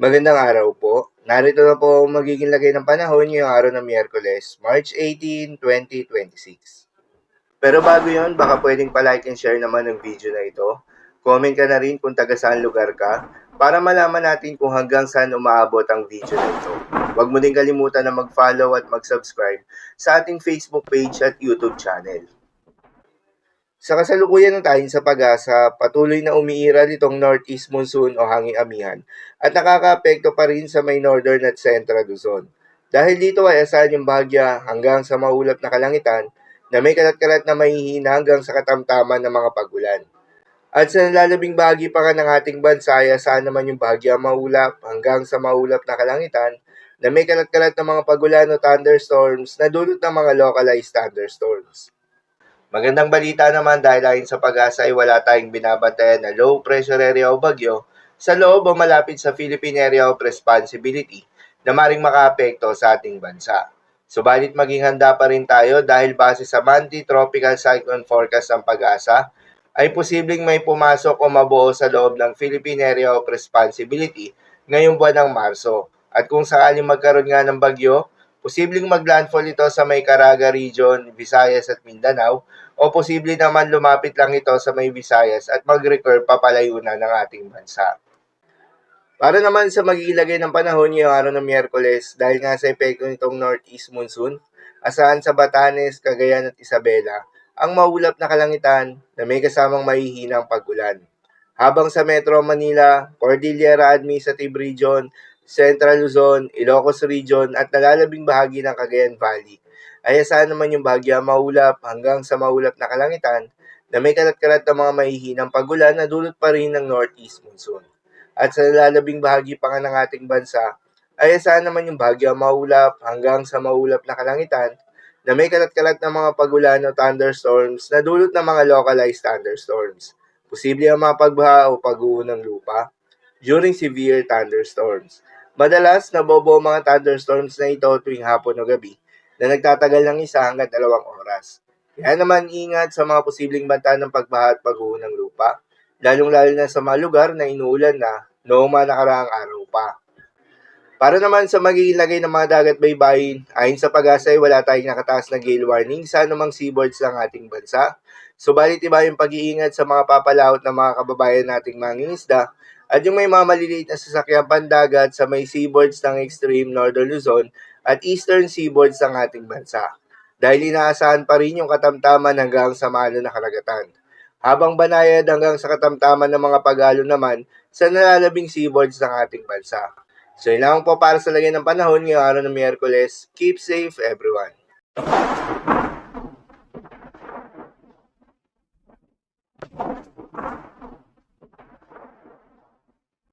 Magandang araw po. Narito na po ang magiging lagay ng panahon ngayong araw ng Miyerkules, March 18, 2026. Pero bago yon, baka pwedeng pa-like and share naman ng video na ito. Comment ka na rin kung taga saan lugar ka para malaman natin kung hanggang saan umaabot ang video na ito. Huwag mo din kalimutan na mag-follow at mag-subscribe sa ating Facebook page at YouTube channel. Sa kasalukuyan ng tayo sa pag-asa, patuloy na umiiral itong northeast monsoon o hanging amihan at nakakaapekto pa rin sa may northern at central Luzon. Dahil dito ay asahan yung bahagya hanggang sa maulap na kalangitan na may kalat-kalat na mahihina hanggang sa katamtaman ng mga pag-ulan. At sa nalalabing bahagi pa nga ng ating bansa ay asahan naman yung bahagya maulap hanggang sa maulap na kalangitan na may kalat-kalat na mga pag-ulan o thunderstorms na dulot ng mga localized thunderstorms. Magandang balita naman dahil ayon sa pag-asa ay wala tayong binabantayan na low pressure area o bagyo sa loob o malapit sa Philippine Area of Responsibility na maring makaapekto sa ating bansa. Subalit maging handa pa rin tayo dahil base sa monthly tropical cyclone forecast ng pag-asa ay posibleng may pumasok o mabuo sa loob ng Philippine Area of Responsibility ngayong buwan ng Marso. At kung sakaling magkaroon nga ng bagyo, posibleng maglandfall ito sa may Caraga Region, Visayas at Mindanao o posible naman lumapit lang ito sa may Visayas at mag-recur papalayo na ng ating bansa. Para naman sa magigilagay ng panahon ngayong araw ng Miyerkules dahil nga sa epekto nitong northeast monsoon, asahan sa Batanes, Cagayan at Isabela ang maulap na kalangitan na may kasamang mahihinang pag-ulan. Habang sa Metro Manila, Cordillera Administrative Region, Central Luzon, Ilocos Region at nalalabing bahagi ng Cagayan Valley ay asahan naman yung bahagya maulap hanggang sa maulap na kalangitan na may kalat-kalat na mga mahihinang pag-ulan na dulot pa rin ng northeast monsoon. At sa nalalabing bahagi pa nga ng ating bansa ay asahan naman yung bahagya maulap hanggang sa maulap na kalangitan na may kalat-kalat na mga pag-ulan o thunderstorms na dulot ng mga localized thunderstorms. Posible ang mga pagbaha o pag-uho ng lupa during severe thunderstorms. Madalas, nabobo ang mga thunderstorms na ito tuwing hapon o gabi na nagtatagal ng 1 hanggang 2 oras. Kaya naman ingat sa mga posibleng banta ng pagbaha at pag-uho ng lupa, lalong-lalo na sa mga lugar na inuulan na noong mga nakaraang araw pa. Para naman sa magiging lagay ng mga dagat baybayin, ayon sa pag-asa ay wala tayong nakataas na gale warning sa anumang seaboards ng ating bansa. Subalit iba yung pag-iingat sa mga papalaot ng mga kababayan nating mangingisda at yung may mga maliliit na sasakyan pandagat sa may seaboards ng extreme northern Luzon at eastern seaboards ng ating bansa. Dahil inaasahan pa rin yung katamtaman hanggang sa malo na karagatan. Habang banayad hanggang sa katamtaman ng mga pag-alon naman sa nalalabing seaboards ng ating bansa. So yun lang po para sa lagay ng panahon ngayong araw ng Miyerkules. Keep safe everyone.